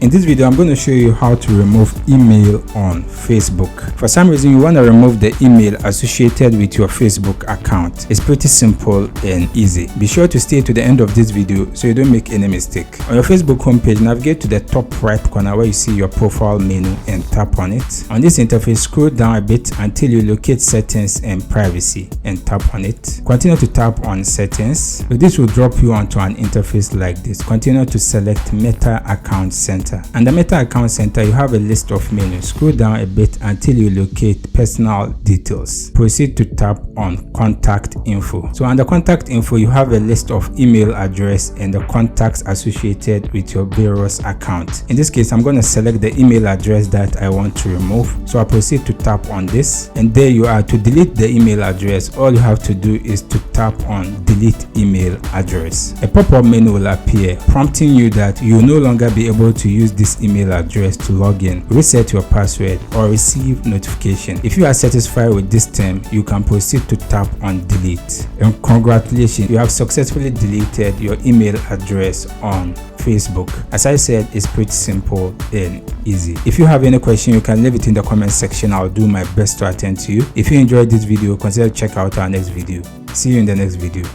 In this video, I'm going to show you how to remove email on Facebook. For some reason, you want to remove the email associated with your Facebook account. It's pretty simple and easy. Be sure to stay to the end of this video so you don't make any mistake. On your Facebook homepage, navigate to the top right corner where you see your profile menu and tap on it. On this interface, scroll down a bit until you locate settings and privacy and tap on it. Continue to tap on settings. So this will drop you onto an interface like this. Continue to select Meta Account Center. Under Meta Account Center, you have a list of menus. Scroll down a bit until you locate personal details. Proceed to tap on contact info. So under contact info, you have a list of email address and the contacts associated with your various accounts. In this case, I'm going to select the email address that I want to remove. So I proceed to tap on this, and there you are. To delete the email address, all you have to do is to tap on delete email address. A pop-up menu will appear prompting you that you will no longer be able to use this email address to log in, reset your password, or receive notification. If you are satisfied with this term, you can proceed to tap on delete. And congratulations, you have successfully deleted your email address on Facebook. As I said, it's pretty simple and easy. If you have any question, you can leave it in the comment section. I'll do my best to attend to you. If you enjoyed this video, consider check out our next video. See you in the next video.